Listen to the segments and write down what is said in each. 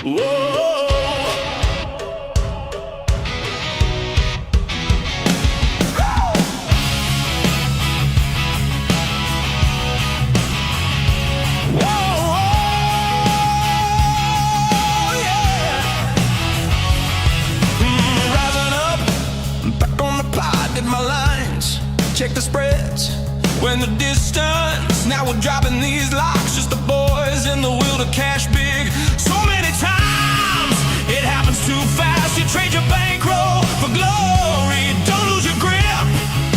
Whoa. My lines, check the spreads. When the distance, now we're dropping these locks. Just the boys in the will to cash big. So many times it happens too fast. You trade your bankroll for glory. Don't lose your grip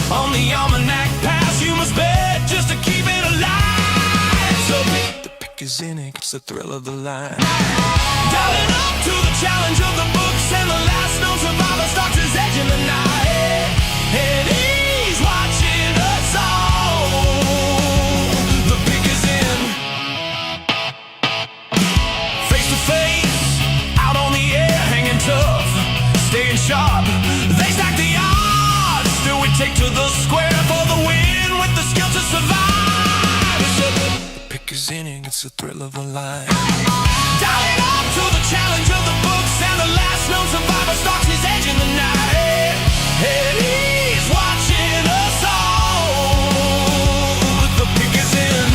on the almanac pass. You must bet just to keep it alive. So the pick is in it, it's the thrill of the line. Dialing up to the challenge of the books, and the last known survivor starts his edge in the night. And he's watching us all. The pick is in. Face to face, out on the air, hanging tough, staying sharp. They stack the odds, still we take to the square for the win with the skill to survive. The pick is in, it's the thrill of the line. Dialing up to the challenge of the books, and the last known survivor starts his edge in the night. And he's watching us all. The pick is in.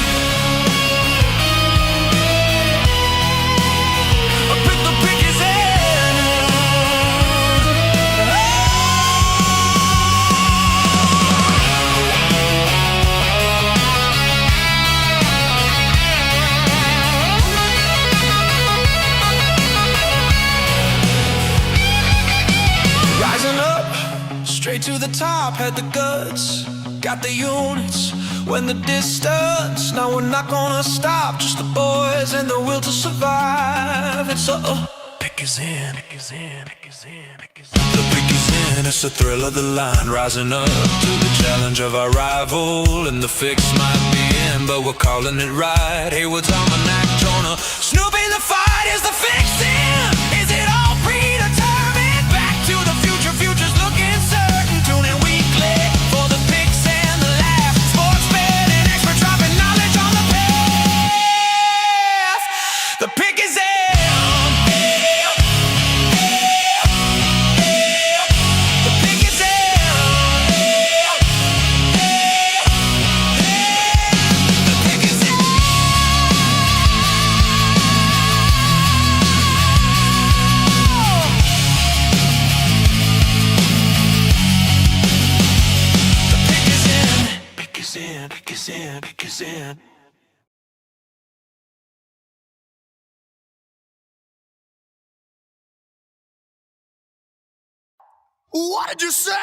The pick is in. Rising up, straight to the top, had the guts, got the units. When the distance, now we're not gonna stop. Just the boys and the will to survive. It's pick is in, pick is in, pick is in, pick is in. The pick is in, it's the thrill of the line. Rising up to the challenge of our rival, and the fix might be in, but we're calling it right. Hayward's almanac, Jonah, Snoopy, the fight is the fix in. Is it all predetermined? Back to the future, future's looking certain. Tune in weekly for the picks and the laughs. Sports betting expert dropping knowledge on the path. The pick is in. The pick is in. The pick is in. Pick is in, pick is in, pick is in. What did you say?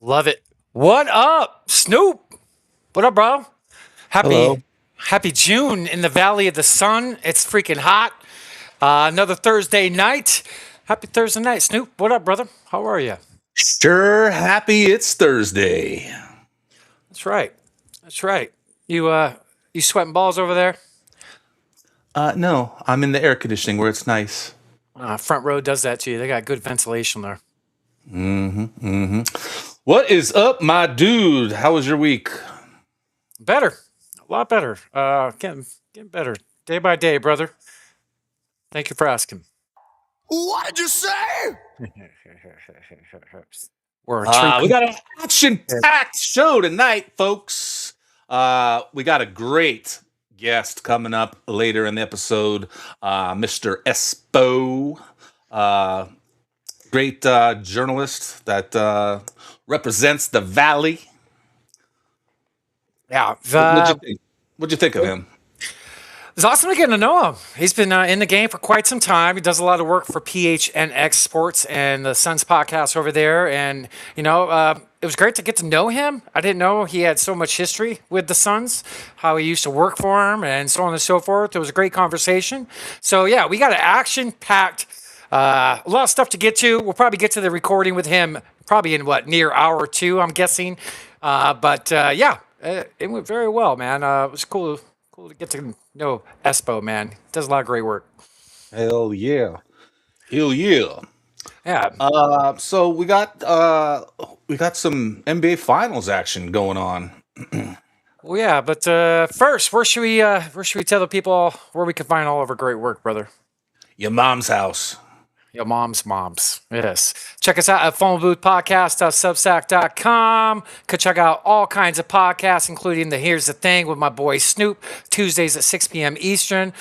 Love it. What up, Snoop? What up, bro? Hello. Happy June in the Valley of the Sun. It's freaking hot. Another Thursday night. Happy Thursday night, Snoop. What up, brother? How are you? Sure happy it's Thursday. That's right. That's right. You sweating balls over there? No, I'm in the air conditioning where it's nice. Front row does that to you. They got good ventilation there. What is up, my dude? How was your week? Better. A lot better. Getting better. Day by day, brother. Thank you for asking. What did you say? We're a true We got an action-packed show tonight, folks. We got a great guest coming up later in the episode, Mr. Espo, great journalist that represents the Valley. Yeah. What'd you think of him? It's awesome to get to know him. He's been in the game for quite some time. He does a lot of work for PHNX Sports and the Suns podcast over there. And, it was great to get to know him. I didn't know he had so much history with the Suns, how he used to work for him, and so on and so forth. It was a great conversation. So, yeah, we got an action-packed, a lot of stuff to get to. We'll probably get to the recording with him probably in, near hour 2, I'm guessing. It went very well, man. It was cool to get to know Espo, man. He does a lot of great work. Hell yeah. Hell yeah. Yeah. So we got some NBA Finals action going on. Well, yeah, but first, where should we tell the people where we can find all of our great work, brother? Your mom's house. Your moms. Yes. Check us out at phoneboothpodcast.substack.com. Could check out all kinds of podcasts, including the Here's the Thing with my boy Snoop, Tuesdays at 6 p.m. Eastern.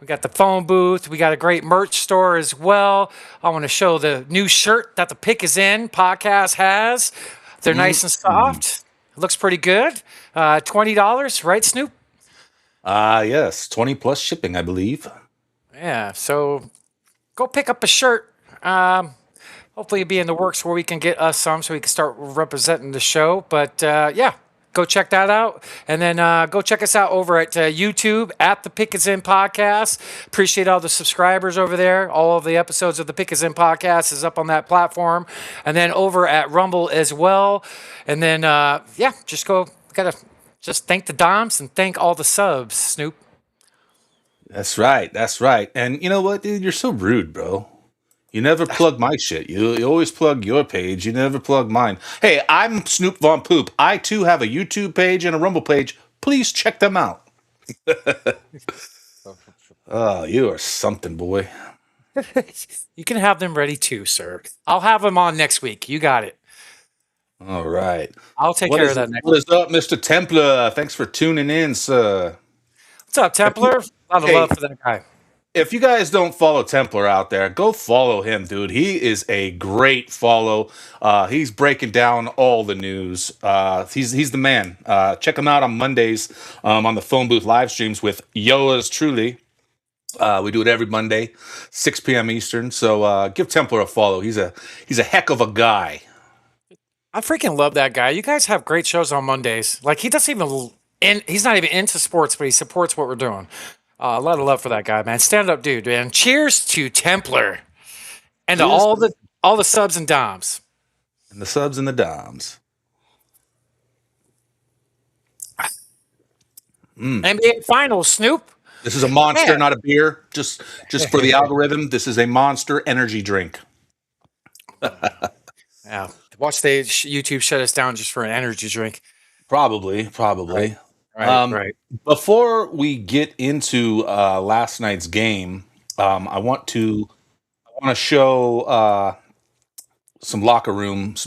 We got the phone booth. We got a great merch store as well. I want to show the new shirt that the Pick is In podcast has. They're nice and soft. It looks pretty good. $20, right, Snoop? Yes, 20 plus shipping, I believe. Yeah. So go pick up a shirt. Hopefully, it'll be in the works where we can get us some so we can start representing the show. But yeah, go check that out. And then go check us out over at YouTube at the Pick is In Podcast. Appreciate all the subscribers over there. All of the episodes of the Pick is In Podcast is up on that platform. And then over at Rumble as well. And then, yeah, just go. Gotta just thank the Doms and thank all the subs, Snoop. That's right. That's right. And you know what, dude? You're so rude, bro. You never plug my shit. You always plug your page. You never plug mine. Hey, I'm Snoop Von Poop. I too have a YouTube page and a Rumble page. Please check them out. Oh, you are something, boy. You can have them ready too, sir. I'll have them on next week. You got it. All right. I'll take care of that next What is up, Mr. Templar? Thanks for tuning in, sir. What's up, Templar? A lot of Hey. love for that guy. If you guys don't follow Templar out there, go follow him, dude. He is a great follow. He's breaking down all the news. He's the man. Check him out on Mondays on the phone booth live streams with yours truly. We do it every Monday, 6 p.m. Eastern. So give Templar a follow. He's a heck of a guy. I freaking love that guy. You guys have great shows on Mondays. Like he doesn't even he's not even into sports, but he supports what we're doing. A lot of love for that guy, man. Stand up, dude, man. Cheers to Templar and to Cheers. all the subs and doms. And the subs and the doms. NBA Finals, Snoop. This is a monster, Man. not a beer. Just for the algorithm, this is a Monster energy drink. Yeah. Watch the YouTube shut us down just for an energy drink. Probably. Right. Before we get into last night's game, I want to show some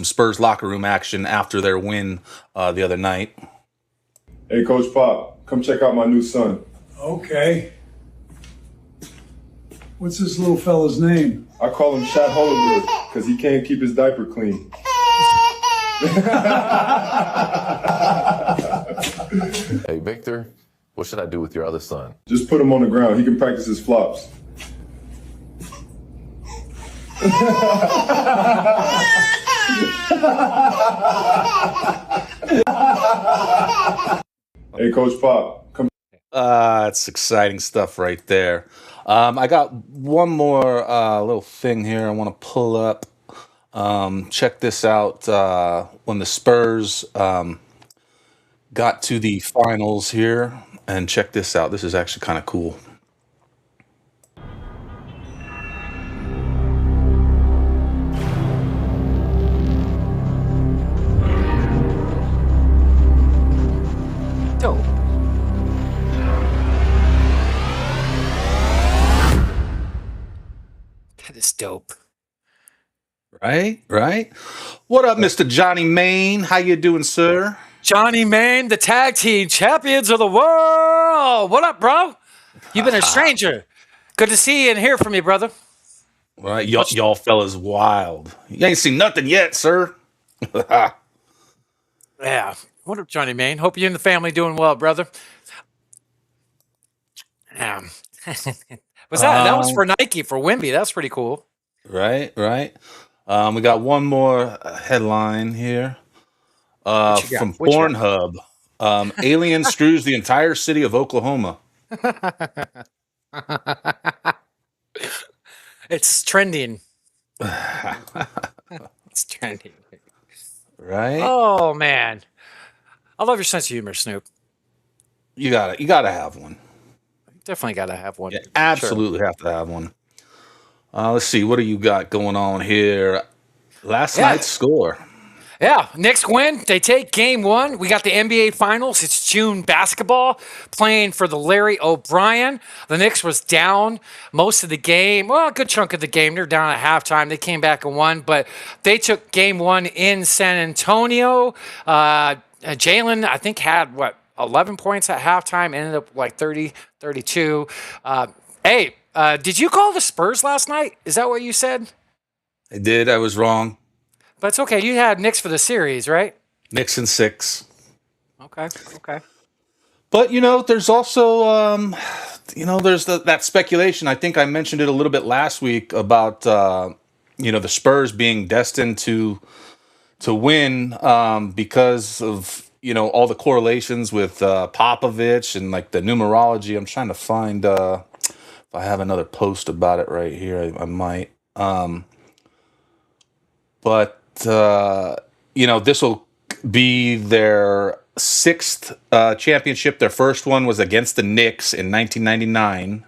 Spurs locker room action after their win the other night. Hey, Coach Pop, come check out my new son. Okay. What's this little fella's name? I call him Shad Hollenberg because he can't keep his diaper clean. Hey, Victor, what should I do with your other son? Just put him on the ground. He can practice his flops. Hey, Coach Pop, come. It's exciting stuff right there. I got one more little thing here I want to pull up. Check this out. When the Spurs got to the finals here, and check this out. This is actually kind of cool. Dope. That is dope. Right. What up, Mr. Johnny Main? How you doing, sir? Johnny Main, the tag team champions of the world. What up, bro? You've been a stranger. Good to see you and hear from you, brother. Right, y'all fellas wild. You ain't seen nothing yet, sir. Yeah. What up, Johnny Main? Hope you and the family doing well, brother. That was for Nike for Wimby. That's pretty cool. Right. We got one more headline here What you got? from What you Pornhub. Alien strews the entire city of Oklahoma. It's trending. It's trending. Right? Oh man, I love your sense of humor, Snoop. You gotta have one. Definitely got to have one. You absolutely have to have one. Let's see, what do you got going on here? Last night's score. Yeah, Knicks win. They take game one. We got the NBA Finals. It's June basketball playing for the Larry O'Brien. The Knicks was down most of the game. Well, a good chunk of the game. They're down at halftime. They came back and won, but they took game one in San Antonio. Jalen, I think, had 11 points at halftime, ended up like 30, 32. Did you call the Spurs last night? Is that what you said? I did. I was wrong. But it's okay. You had Knicks for the series, right? Knicks in 6. Okay. But there's also there's that speculation. I think I mentioned it a little bit last week about the Spurs being destined to win because of all the correlations with Popovich and like the numerology. I'm trying to find if I have another post about it right here. I might. But this will be their 6th championship. Their first one was against the Knicks in 1999.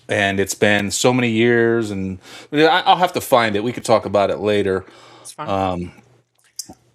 And it's been so many years, and I'll have to find it. We could talk about it later. It's fine.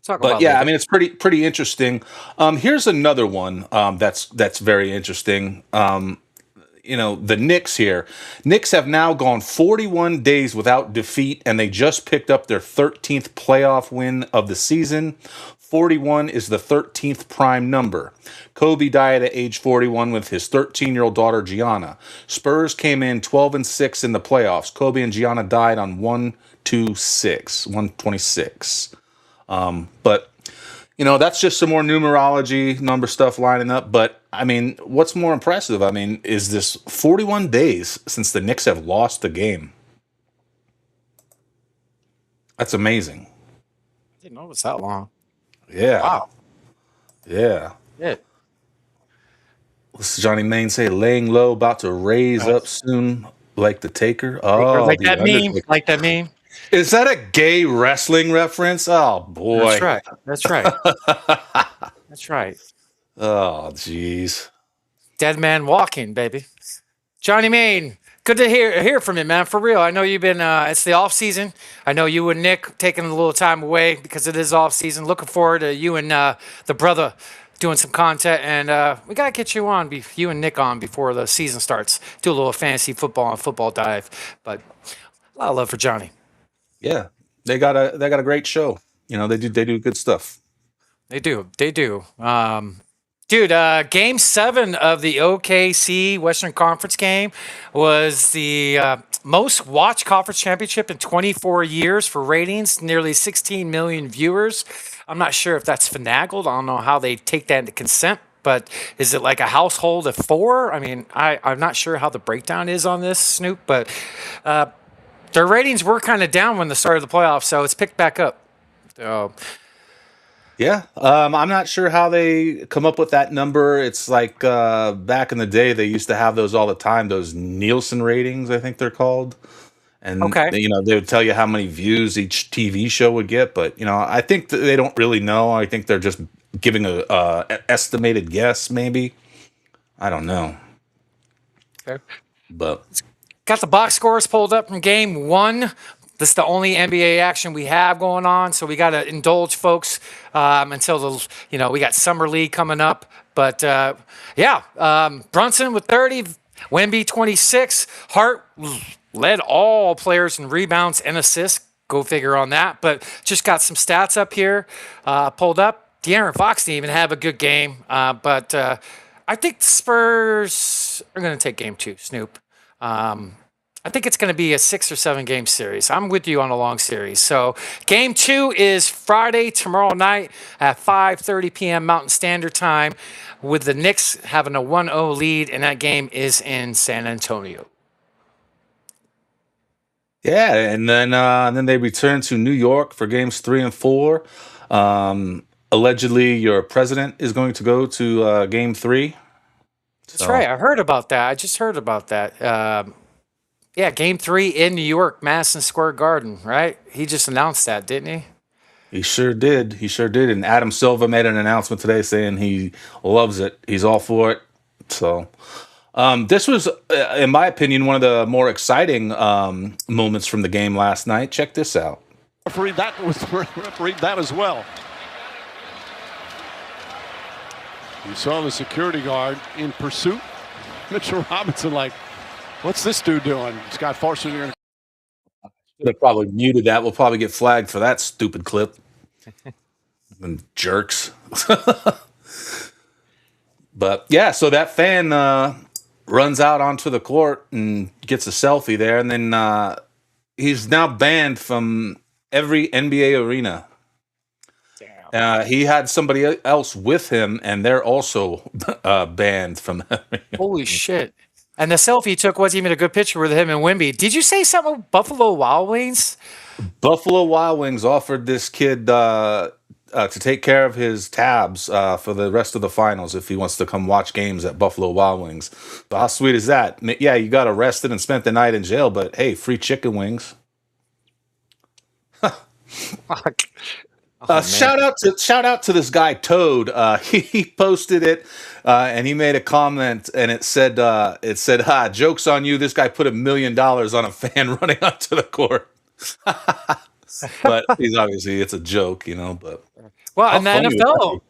But yeah, I mean, it's pretty interesting. Here's another one that's very interesting. The Knicks here. Knicks have now gone 41 days without defeat, and they just picked up their 13th playoff win of the season. 41 is the 13th prime number. Kobe died at age 41 with his 13-year-old daughter, Gianna. Spurs came in 12-6 in the playoffs. Kobe and Gianna died on 126. But that's just some more numerology, number stuff lining up. But, I mean, what's more impressive, is this 41 days since the Knicks have lost the game. That's amazing. I didn't know it was that long. Yeah. Wow. Yeah. Yeah. What's Johnny Main say? Laying low, about to raise up soon, like the Taker. Oh, like that meme. Like that meme. Is that a gay wrestling reference? Oh, boy. That's right. That's right. Oh, jeez. Dead man walking, baby. Johnny Main, good to hear from you, man. For real. I know you've been. It's the off season. I know you and Nick taking a little time away because it is off season. Looking forward to you and the brother doing some content, and we gotta get you on, you and Nick on before the season starts. Do a little fantasy football and football dive. But a lot of love for Johnny. Yeah, they got a great show. They do good stuff. They do. Dude, Game 7 of the OKC Western Conference game was the most watched conference championship in 24 years for ratings, nearly 16 million viewers. I'm not sure if that's finagled. I don't know how they take that into consent, but is it like a household of 4? I mean, I'm not sure how the breakdown is on this, Snoop, but their ratings were kind of down when the start of the playoffs, so it's picked back up. So, yeah, I'm not sure how they come up with that number. It's like back in the day, they used to have those all the time. Those Nielsen ratings, I think they're called. And they would tell you how many views each TV show would get. But I think that they don't really know. I think they're just giving a estimated guess, maybe. I don't know. okay. But Got the box scores pulled up from game 1. This is the only NBA action we have going on, so we got to indulge folks until we got summer league coming up. But Brunson with 30, Wemby 26, Hart led all players in rebounds and assists. Go figure on that. But just got some stats up here pulled up. De'Aaron Fox didn't even have a good game, but I think the Spurs are going to take game 2. Snoop. I think it's going to be a 6 or 7 game series. I'm with you on a long series. So game 2 is Friday, tomorrow night at 5:30 p.m. Mountain Standard Time, with the Knicks having a 1-0 lead, and that game is in San Antonio. yeah, and then they return to New York for games 3 and 4. Allegedly, your president is going to go to game 3. That's right. I heard about that. I just heard about that. Game 3 in New York, Madison Square Garden, right? He just announced that, didn't he? He sure did. And Adam Silver made an announcement today saying he loves it. He's all for it. So this was, in my opinion, one of the more exciting moments from the game last night. Check this out. refereed that as well. You saw the security guard in pursuit. Mitchell Robinson, like, what's this dude doing? Scott Farson, you're going to. Should have probably muted that. We'll probably get flagged for that stupid clip. And jerks. But yeah, so that fan runs out onto the court and gets a selfie there, and then he's now banned from every NBA arena. He had somebody else with him, and they're also banned from. Holy shit! And the selfie he took wasn't even a good picture with him and Wimby. Did you say something about Buffalo Wild Wings? Buffalo Wild Wings offered this kid to take care of his tabs for the rest of the finals if he wants to come watch games at Buffalo Wild Wings. So how sweet is that? Yeah, you got arrested and spent the night in jail, but hey, free chicken wings. Fuck. Shout out to this guy Toad. He posted it and he made a comment and it said, "Ha, joke's on you. This guy put $1 million on a fan running onto the court." But he's obviously it's a joke, But Well, in the funny would that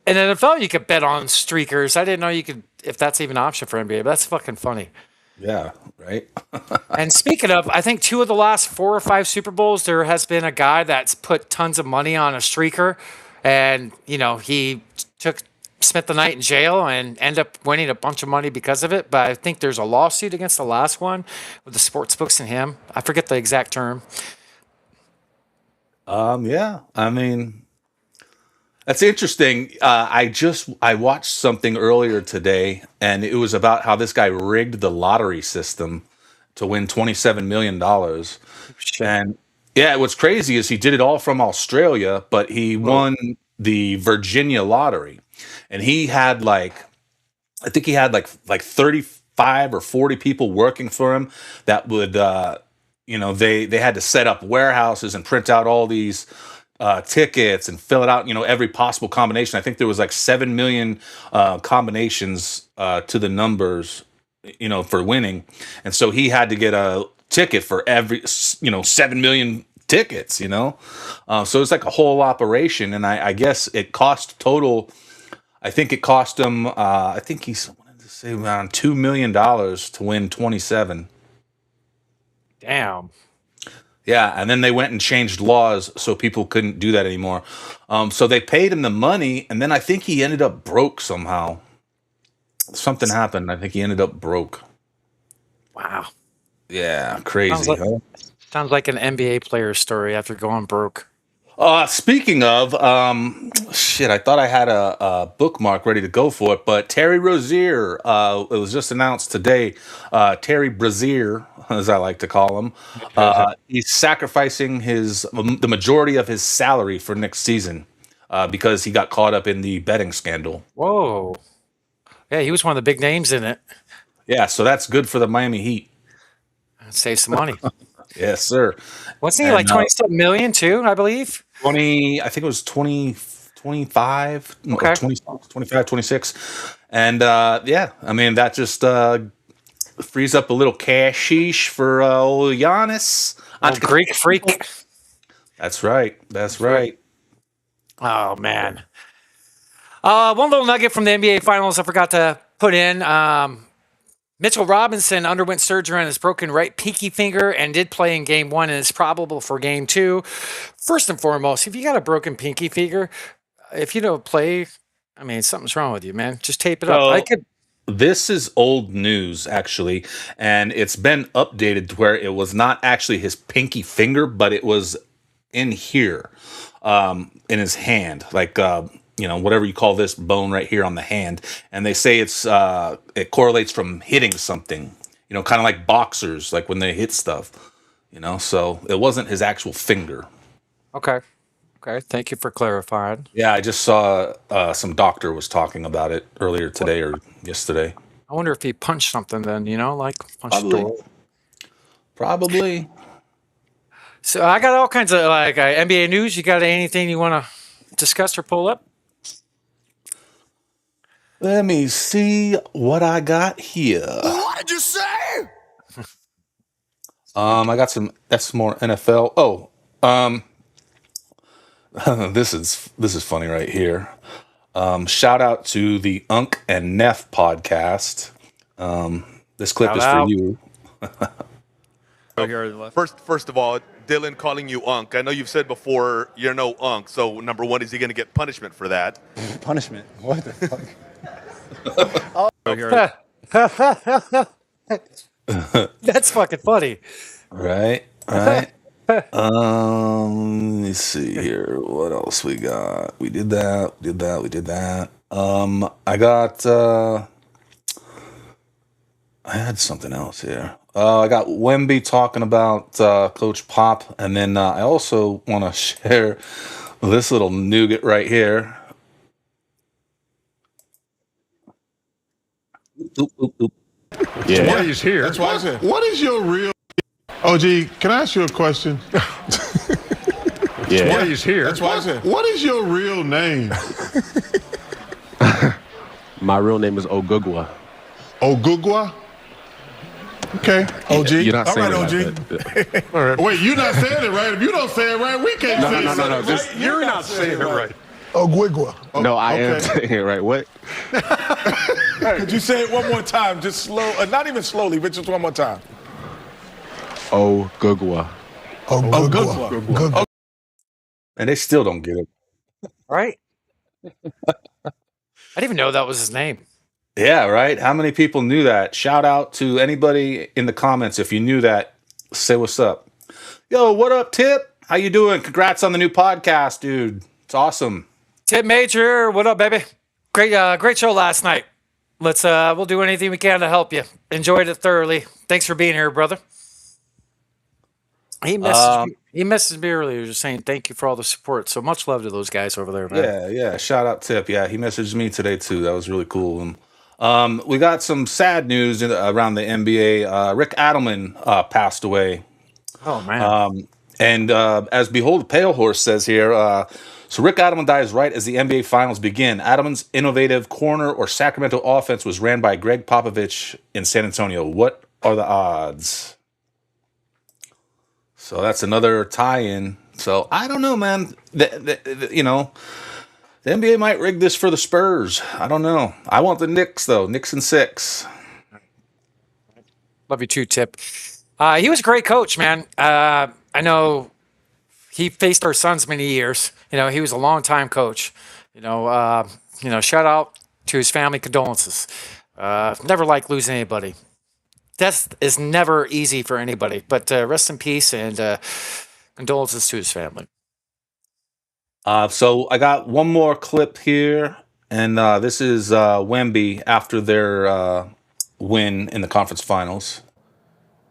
NFL, you could bet on streakers. I didn't know you could, if that's even an option for NBA. But that's fucking funny. Yeah, right. And speaking of, I think 2 of the last 4 or 5 Super Bowls, there has been a guy that's put tons of money on a streaker, and he spent the night in jail and ended up winning a bunch of money because of it. But I think there's a lawsuit against the last one with the sports books and him. I forget the exact term. Yeah, I mean, that's interesting. I watched something earlier today, and it was about how this guy rigged the lottery system to win $27 million. And yeah, what's crazy is he did it all from Australia, but he won the Virginia lottery, and he had I think he had like 35 or 40 people working for him that would they had to set up warehouses and print out all these tickets and fill it out, every possible combination. I think there was like 7 million combinations to the numbers, for winning. And so he had to get a ticket for every, 7 million tickets, so it's like a whole operation. And I guess it cost total, I think it cost him, I think he's wanted to say around $2 million to win 27. Damn. Yeah, and then they went and changed laws so people couldn't do that anymore. So they paid him the money, and then I think he ended up broke somehow. Something happened. I think he ended up broke. Wow. Yeah, crazy. Sounds like an NBA player story after going broke. Speaking of, shit, I thought I had a bookmark ready to go for it, but Terry Rozier, it was just announced today, Terry Brazier, as I like to call him, he's sacrificing the majority of his salary for next season because he got caught up in the betting scandal. Whoa. Yeah, he was one of the big names in it. Yeah, so that's good for the Miami Heat. Save some money. Yes, sir. Wasn't he like 27 million too, I believe? 20, I think it was 20, 25, Okay. 20, 25, 26. And yeah, I mean, that just frees up a little cashish for old Giannis. Greek freak. That's right. That's right. Oh, man. One little nugget from the NBA Finals I forgot to put in. Mitchell Robinson underwent surgery on his broken right pinky finger and did play in Game 1 and is probable for Game 2. First and foremost, if you got a broken pinky finger, if you don't play, I mean, something's wrong with you, man. Just tape it up. This is old news, actually, and it's been updated to where it was not actually his pinky finger, but it was in here, in his hand, like whatever you call this bone right here on the hand. And they say it correlates from hitting something, kind of like boxers, like when they hit stuff, so it wasn't his actual finger. Okay. Thank you for clarifying. Yeah, I just saw some doctor was talking about it earlier today or yesterday. I wonder if he punched something then, like punched the door. Probably. So I got all kinds of NBA news. You got anything you want to discuss or pull up? Let me see what I got here. What did you say? I got some. That's more NFL. This is funny right here. Shout out to the Unk and Neff podcast. This clip Shout is for out. you. First of all, Dylan calling you Unk. I know you've said before you're no Unk. So number one, is he going to get punishment for that? Punishment? What the fuck? That's fucking funny. Right. Let me see here. What else we got? We did that. I had something else here. I got Wemby talking about Coach Pop, and then I also want to share this little nougat right here. Oop. Yeah. Why he's here. That's why I said. What is your real? OG, can I ask you a question? Yeah. Why he's here. That's why I said. What is your real name? My real name is Ogugwa. Ogugwa? Okay, OG. You're not saying all right, it OG. All right. Wait, you're not saying it right. If you don't say it right, we can't say it right. No. Just, you're not saying it right. Ogugwa. No, I am saying it right. What? Could you say it one more time? Just slow, not even slowly, but just one more time. Ogugwa. Ogugwa. And they still don't get it. Right? I didn't even know that was his name. Yeah, right? How many people knew that? Shout out to anybody in the comments. If you knew that, say what's up. Yo, what up, Tip? How you doing? Congrats on the new podcast, dude. It's awesome. Tip Major, what up, baby? Great show last night. We'll do anything we can to help you. Enjoyed it thoroughly. Thanks for being here, brother. He messaged me earlier just saying thank you for all the support. So much love to those guys over there, man. Yeah. Shout out Tip. Yeah, he messaged me today too. That was really cool. And we got some sad news around the NBA. Rick Adelman passed away. Oh man. And as Behold the Pale Horse says here, so Rick Adelman dies right as the NBA Finals begin. Adelman's innovative corner or Sacramento offense was ran by Greg Popovich in San Antonio. What are the odds? So that's another tie-in. So I don't know, man. The NBA might rig this for the Spurs. I don't know. I want the Knicks though. Knicks in 6. Love you too, Tip. He was a great coach, man. I know he faced our Suns many years. He was a long-time coach. Shout out to his family. Condolences. Never liked losing anybody. Death is never easy for anybody. But rest in peace and condolences to his family. So I got one more clip here, and this is Wemby after their win in the conference finals.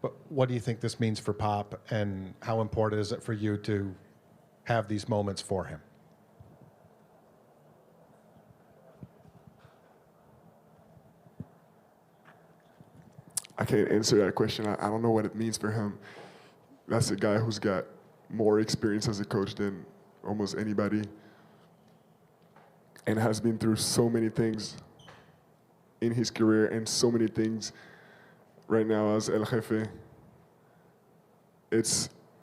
But what do you think this means for Pop, and how important is it for you to have these moments for him? I can't answer that question. I don't know what it means for him. That's a guy who's got more experience as a coach than almost anybody and has been through so many things in his career and so many things right now as El Jefe.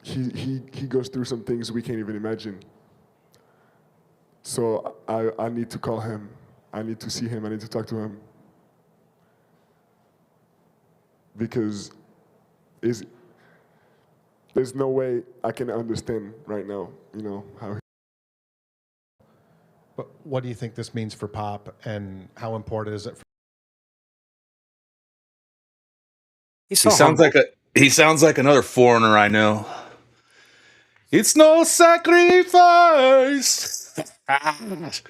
He goes through some things we can't even imagine. So I need to call him. I need to see him. I need to talk to him. Because there's no way I can understand right now, how. But what do you think this means for Pop, and how important is it? He sounds like another foreigner I know. It's no sacrifice.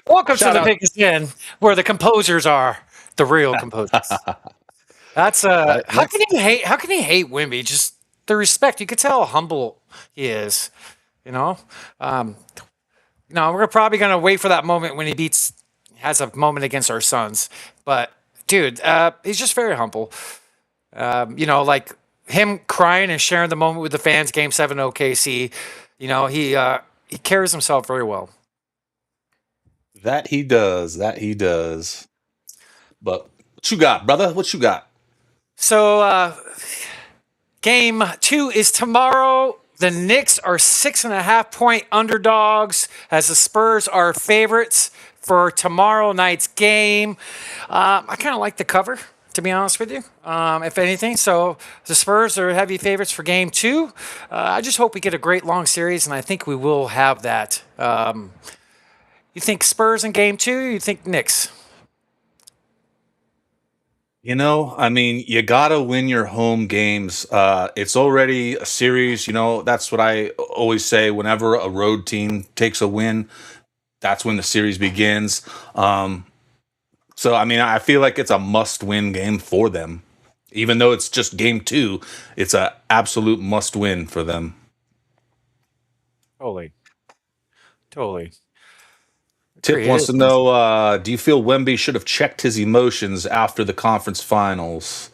Welcome to the biggest inn, where the composers are the real composers. That's how can he hate Wemby? Just the respect. You could tell how humble he is. We're probably gonna wait for that moment when he has a moment against our Suns. But dude, he's just very humble. Like him crying and sharing the moment with the fans, Game 7 OKC. He carries himself very well. That he does. But what you got, brother? What you got? So, Game 2 is tomorrow. The Knicks are 6.5-point underdogs, as the Spurs are favorites for tomorrow night's game. I kind of like the cover, to be honest with you, if anything. So the Spurs are heavy favorites for game 2. I just hope we get a great long series, and I think we will have that. You think Spurs in game 2? You think Knicks? I mean, you gotta win your home games. It's already a series. That's what I always say. Whenever a road team takes a win, that's when the series begins. So, I mean, I feel like it's a must-win game for them. Even though it's just game 2, it's an absolute must-win for them. Totally. Tip wants to know, do you feel Wemby should have checked his emotions after the conference finals?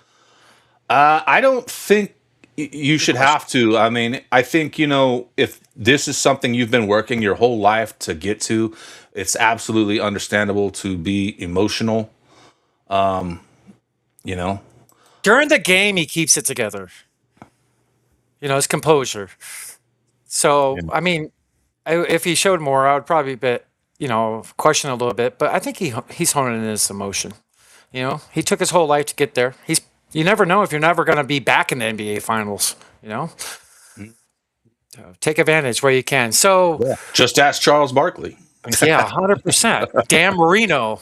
I don't think you should have to. I mean, I think, if this is something you've been working your whole life to get to, it's absolutely understandable to be emotional. During the game, he keeps it together. His composure. So, I mean, if he showed more, I would probably question a little bit. But I think he's honing in his emotion. He took his whole life to get there. You never know if you're never going to be back in the NBA Finals. So take advantage where you can. So just ask Charles Barkley. Yeah, 100%. Dan Marino,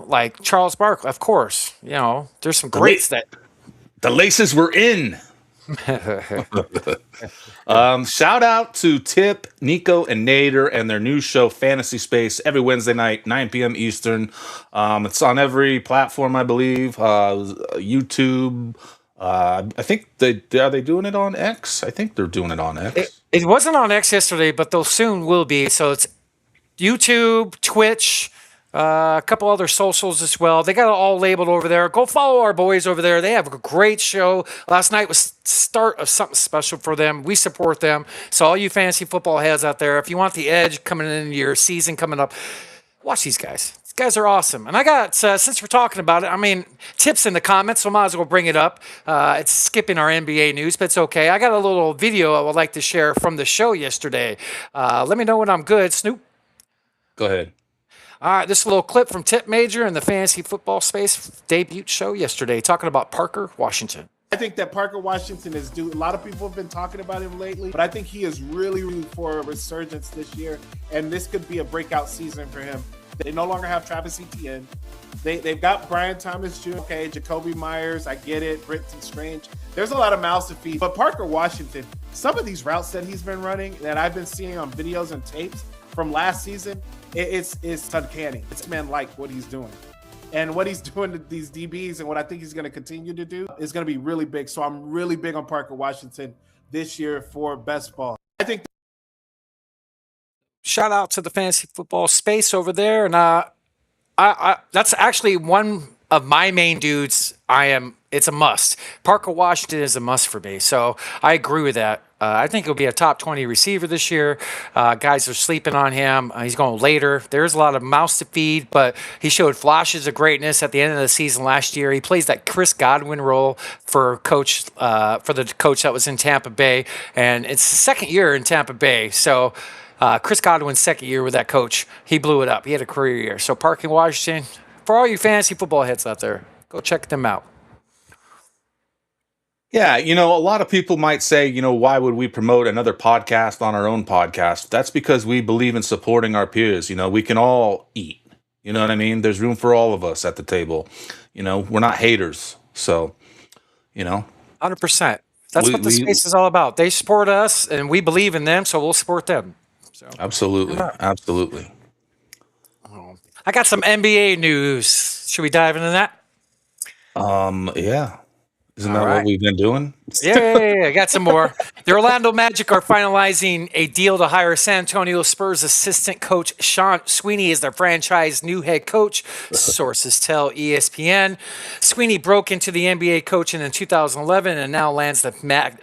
like Charles Barkley, of course. There's some greats that the laces were in. Shout out to Tip, Nico, and Nader and their new show Fantasy Space every Wednesday night, 9 p.m. Eastern. It's on every platform, I believe. YouTube. I think are they doing it on X? I think they're doing it on X. It wasn't on X yesterday, but they'll soon will be. So it's YouTube, Twitch, a couple other socials as well. They got it all labeled over there. Go follow our boys over there. They have a great show. Last night was the start of something special for them. We support them. So all you fantasy football heads out there, if you want the edge coming into your season coming up, watch these guys. These guys are awesome. And I got, since we're talking about it, I mean, tips in the comments, so I might as well bring it up. It's skipping our NBA news, but it's okay. I got a little video I would like to share from the show yesterday. Let me know when I'm good. Snoop. Go ahead. All right, this is a little clip from Tip Major in the Fantasy Football Space debut show yesterday, talking about Parker Washington. I think that Parker Washington is due. A lot of people have been talking about him lately, but I think he is really for a resurgence this year, and this could be a breakout season for him. They no longer have Travis Etienne. They've got Brian Thomas Jr., okay, Jacoby Myers, I get it, Britton Strange. There's a lot of mouths to feed, but Parker Washington, some of these routes that he's been running that I've been seeing on videos and tapes from last season, it's uncanny. It's man-like what he's doing. And what he's doing to these DBs and what I think he's going to continue to do is going to be really big. So I'm really big on Parker Washington this year for best ball. I think. Shout out to the Fantasy Football Space over there. And I that's actually one of my main dudes. It's a must. Parker Washington is a must for me. So I agree with that. I think he'll be a top 20 receiver this year. Guys are sleeping on him. He's going later. There's a lot of mouths to feed, but he showed flashes of greatness at the end of the season last year. He plays that Chris Godwin role for the coach that was in Tampa Bay, and it's the second year in Tampa Bay. So Chris Godwin's second year with that coach, he blew it up. He had a career year. So Parker Washington, for all you fantasy football heads out there, go check them out. Yeah, a lot of people might say, why would we promote another podcast on our own podcast? That's because we believe in supporting our peers. We can all eat. You know what I mean? There's room for all of us at the table. We're not haters. So, 100%. That's what the space is all about. They support us, and we believe in them, so we'll support them. So absolutely. Absolutely. I got some NBA news. Should we dive into that? Yeah. Isn't that what we've been doing? Yeah. I got some more. The Orlando Magic are finalizing a deal to hire San Antonio Spurs assistant coach Sean Sweeney as their franchise new head coach, sources tell ESPN. Sweeney broke into the NBA coaching in 2011 and now lands the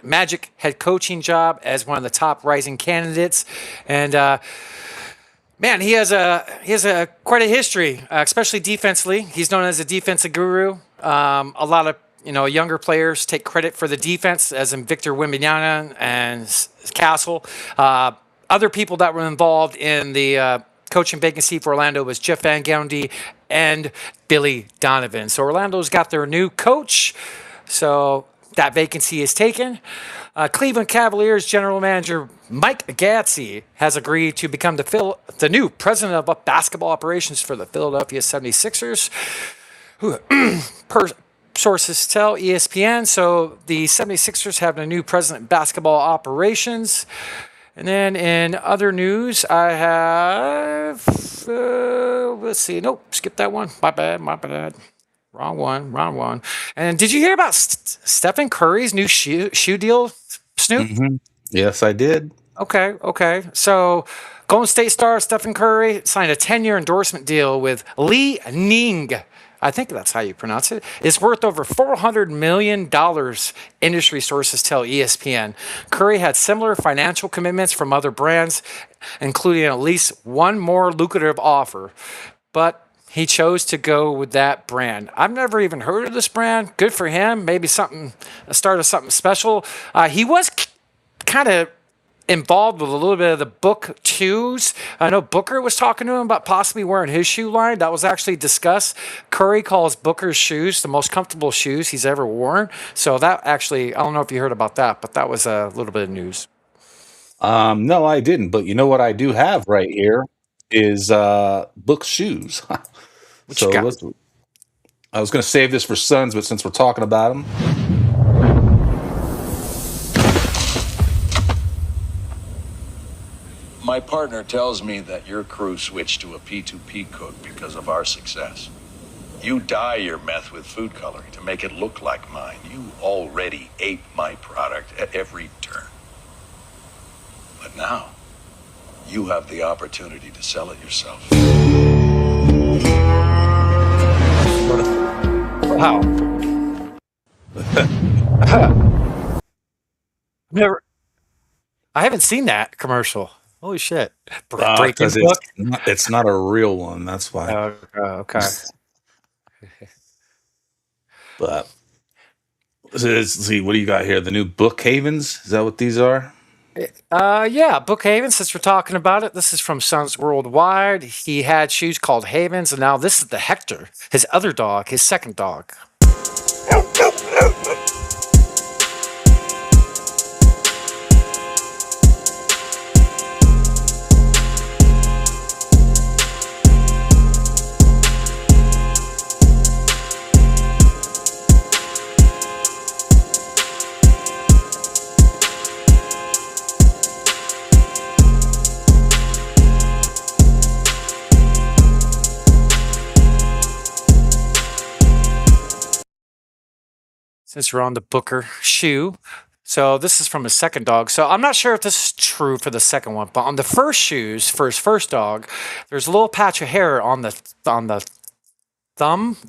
Magic head coaching job as one of the top rising candidates. And man, he has quite a history, especially defensively. He's known as a defensive guru. A lot of younger players take credit for the defense, as in Victor Wembanyama and Castle. Other people that were involved in the coaching vacancy for Orlando was Jeff Van Gundy and Billy Donovan. So Orlando's got their new coach. So that vacancy is taken. Cleveland Cavaliers general manager Mike Gatsby has agreed to become the new president of basketball operations for the Philadelphia 76ers. Who, per sources tell ESPN, so the 76ers have a new president of basketball operations. And then in other news, I have, let's see, nope, skip that one. My bad. Wrong one. And did you hear about Stephen Curry's new shoe deal, Snoop? Mm-hmm. Yes, I did. Okay. So Golden State star Stephen Curry signed a 10-year endorsement deal with Li Ning. I think that's how you pronounce it. It's worth over $400 million, industry sources tell ESPN. Curry had similar financial commitments from other brands, including at least one more lucrative offer. But he chose to go with that brand. I've never even heard of this brand. Good for him. Maybe a start of something special. He was kind of involved with a little bit of the Book shoes. I know Booker was talking to him about possibly wearing his shoe line. That was actually discussed. Curry calls Booker's shoes the most comfortable shoes he's ever worn. So that actually, I don't know if you heard about that, but that was a little bit of news. No, I didn't. But you know what I do have right here is Book shoes. So I was going to save this for Suns, but since we're talking about them. My partner tells me that your crew switched to a P2P cook because of our success. You dye your meth with food coloring to make it look like mine. You already ate my product at every turn. But now, you have the opportunity to sell it yourself. Wow. I haven't seen that commercial. Holy shit. Because it's not a real one. That's why. Okay. But let's see, what do you got here? The new Book Havens? Is that what these are? Yeah, Book Havens, since we're talking about it. This is from Suns Worldwide. He had shoes called Havens, and now this is the Hector, his other dog, his second dog. Since we're on the Booker shoe. So this is from his second dog. So I'm not sure if this is true for the second one, but on the first shoes for his first dog, there's a little patch of hair on the thumb,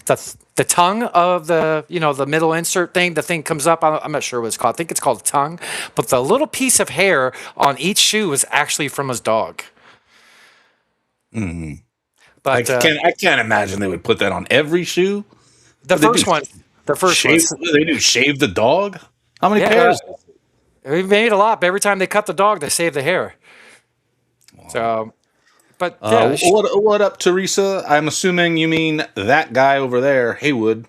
the tongue of the middle insert thing. The thing comes up. I'm not sure what it's called. I think it's called a tongue. But the little piece of hair on each shoe was actually from his dog. Mm-hmm. But I can't imagine they would put that on every shoe. The first one. They do shave the dog? How many pairs? We made a lot, but every time they cut the dog, they save the hair. Wow. So, but what up, Teresa? I'm assuming you mean that guy over there, Haywood.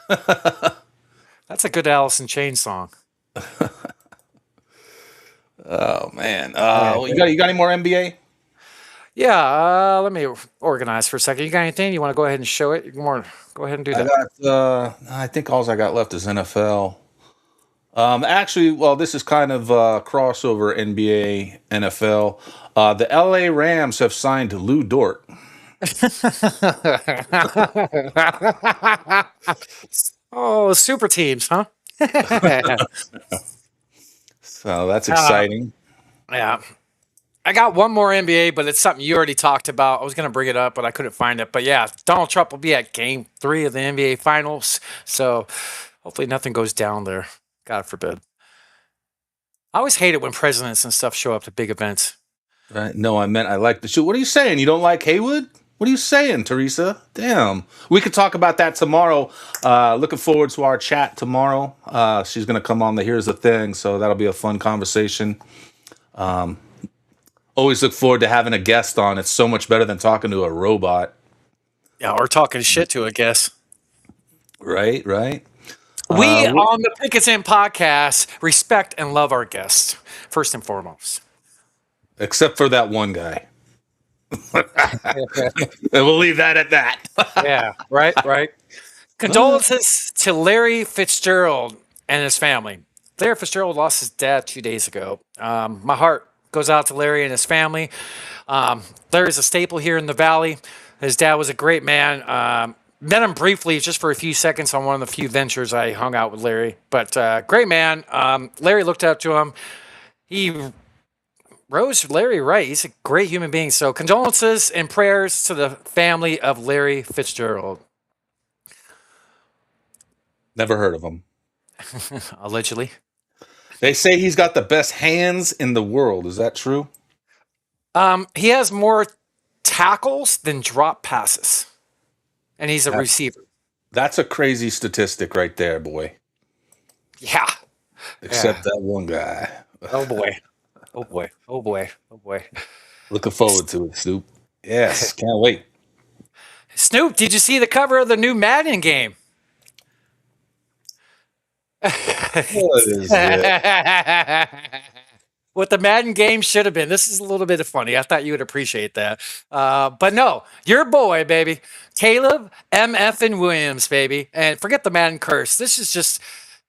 That's a good Alice in Chains song. Oh man, you got any more NBA? Yeah, let me organize for a second. You got anything? You want to go ahead and show it? Go ahead and do that. I think all I got left is NFL. Actually, well, this is kind of crossover NBA, NFL. The LA Rams have signed Lou Dort. Oh, super teams, huh? So that's exciting. Yeah. I got one more NBA, but it's something you already talked about. I was going to bring it up, but I couldn't find it. But yeah, Donald Trump will be at Game 3 of the NBA Finals. So hopefully nothing goes down there. God forbid. I always hate it when presidents and stuff show up to big events. Right? No, I meant I like the shoe. What are you saying? You don't like Haywood? What are you saying, Teresa? Damn. We could talk about that tomorrow. Looking forward to our chat tomorrow. She's going to come on the Here's the Thing, so that'll be a fun conversation. Always look forward to having a guest on. It's so much better than talking to a robot. Yeah, or talking shit to, I guess. Right. We on the Pickets In podcast respect and love our guests, first and foremost. Except for that one guy. And we'll leave that at that. Yeah, right. Condolences to Larry Fitzgerald and his family. Larry Fitzgerald lost his dad 2 days ago. My heart goes out to Larry and his family. Larry's a staple here in the Valley. His dad was a great man. Met him briefly, just for a few seconds on one of the few ventures I hung out with Larry. But great man. Larry looked up to him. He rose Larry right. He's a great human being. So condolences and prayers to the family of Larry Fitzgerald. Never heard of him. Allegedly. They say he's got the best hands in the world. Is that true? He has more tackles than drop passes. And he's a receiver. That's a crazy statistic right there, boy. Yeah. Except that one guy. Oh boy. Looking forward to it, Snoop. Yes, can't wait. Snoop, did you see the cover of the new Madden game? What is it? What the Madden game should have been. This is a little bit of funny. I thought you would appreciate that. But no, your boy, baby. Caleb M.F. and Williams, baby. And forget the Madden curse. This is just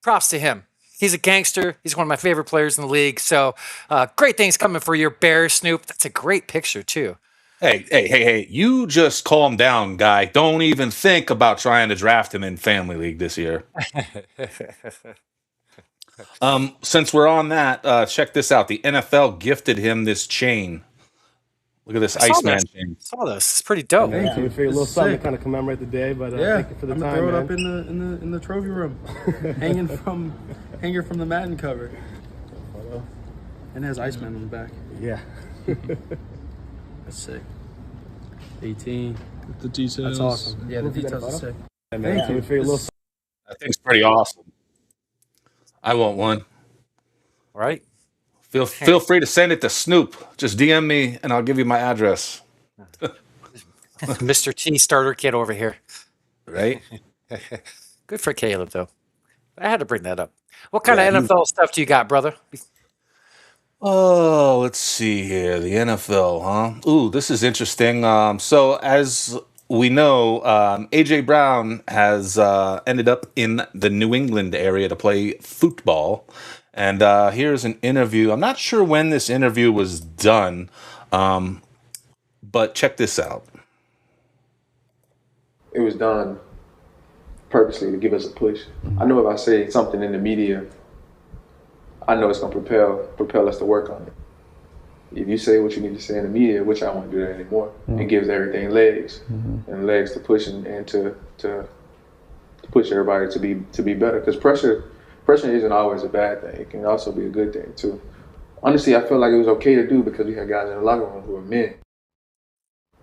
props to him. He's a gangster. He's one of my favorite players in the league. So great things coming for your Bears, Snoop. That's a great picture, too. Hey. You just calm down, guy. Don't even think about trying to draft him in Family League this year. Since we're on that, check this out. The NFL gifted him this chain. Look at this Iceman chain. I saw this. It's pretty dope. Thank you. We figured a little something to kind of commemorate the day, but thank you for the time, throw it man. up in the trophy room, hanging from the Madden cover. And it has Iceman on the back. Yeah. That's sick. 18. The details. That's awesome. Yeah, the details are sick. Thank you. We figured a little. I think it's pretty awesome. I want one. All right. Feel free to send it to Snoop. Just DM me and I'll give you my address. Mr. T starter kit over here. Right? Good for Caleb, though. I had to bring that up. What kind of NFL stuff do you got, brother? Oh, let's see here. The NFL, huh? Ooh, this is interesting. So as we know, AJ Brown has ended up in the New England area to play football. And here's an interview. I'm not sure when this interview was done, but check this out. It was done purposely to give us a push. I know if I say something in the media, I know it's going to propel us to work on it. If you say what you need to say in the media, which I won't do that anymore, it gives everything legs and legs to push and to push everybody to be better. Because pressure isn't always a bad thing. It can also be a good thing too. Honestly, I felt like it was okay to do because we had guys in the locker room who were men.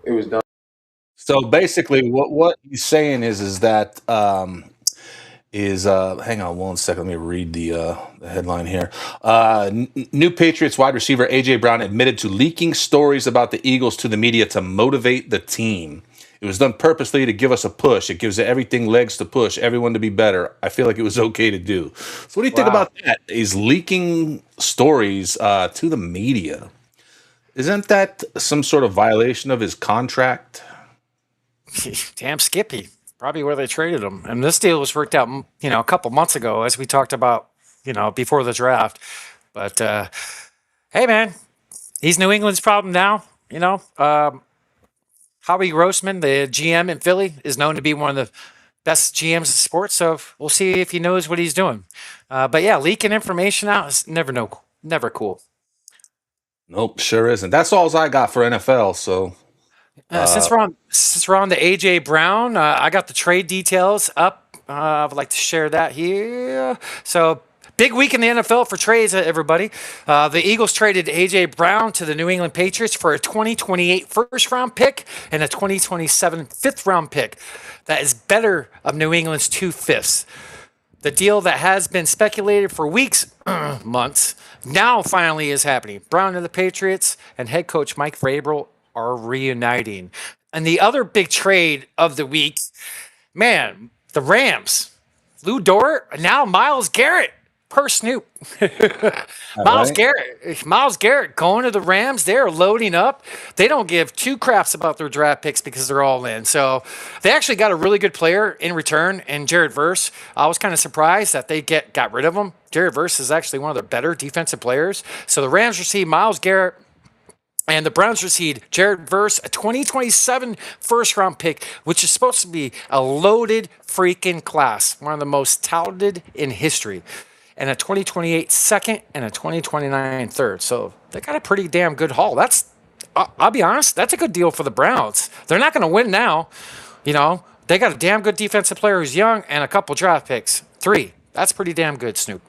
It was done. So basically, what he's saying is that hang on one second. Let me read the headline here. New Patriots wide receiver AJ Brown admitted to leaking stories about the Eagles to the media to motivate the team. It was done purposely to give us a push. It gives everything legs to push, everyone to be better. I feel like it was okay to do. So what do you think about that? He's leaking stories to the media. Isn't that some sort of violation of his contract? Damn Skippy. Probably where they traded him. And this deal was worked out, a couple months ago, as we talked about, before the draft. But, hey, man, he's New England's problem now. Howie Grossman, the GM in Philly, is known to be one of the best GMs in sports. So we'll see if he knows what he's doing. But, yeah, leaking information out is never cool. Nope, sure isn't. That's all I got for NFL, so... Since we're on the AJ Brown, I got the trade details up. I would like to share that here. So Big week in the NFL for trades, everybody. The Eagles traded A.J. Brown to the New England Patriots for a 2028 first-round pick and a 2027 fifth-round pick. That is better of New England's 2/5. The deal that has been speculated for weeks, months, now finally is happening. Brown and the Patriots and head coach Mike Vrabel are reuniting. And the other big trade of the week, man, the Rams. Lou Dort, now Myles Garrett. Per Snoop. Myles Garrett going to the Rams. They're loading up. They don't give two craps about their draft picks because they're all in. So they actually got a really good player in return in Jared Verse. I was kind of surprised that they got rid of him. Jared Verse is actually one of their better defensive players. So the Rams received Myles Garrett. And the Browns received Jared Verse, a 2027 first-round pick, which is supposed to be a loaded freaking class, one of the most touted in history, and a 2028 second and a 2029 third. So they got a pretty damn good haul. I'll be honest, that's a good deal for the Browns. They're not going to win now. They got a damn good defensive player who's young and a couple draft picks. 3. That's pretty damn good, Snoop.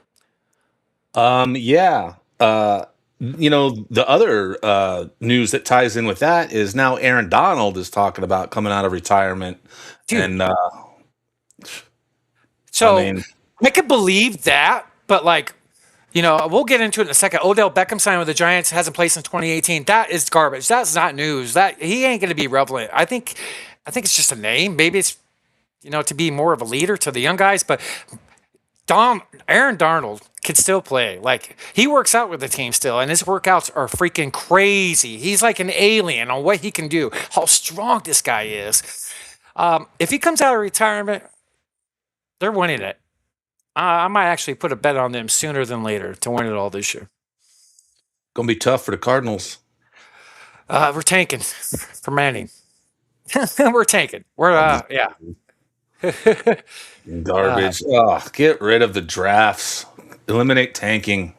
Yeah. The other news that ties in with that is now Aaron Donald is talking about coming out of retirement. Dude. And I could believe that, but we'll get into it in a second. Odell Beckham signed with the Giants, hasn't played since 2018. That is garbage. That's not news. That he ain't going to be relevant. I think it's just a name. Maybe it's to be more of a leader to the young guys, but Aaron Darnold can still play. He works out with the team still, and his workouts are freaking crazy. He's like an alien on what he can do, how strong this guy is. If he comes out of retirement, they're winning it. I might actually put a bet on them sooner than later to win it all this year. Gonna be tough for the Cardinals. We're tanking for Manning. We're tanking. Yeah. Garbage. Get rid of the drafts. Eliminate tanking.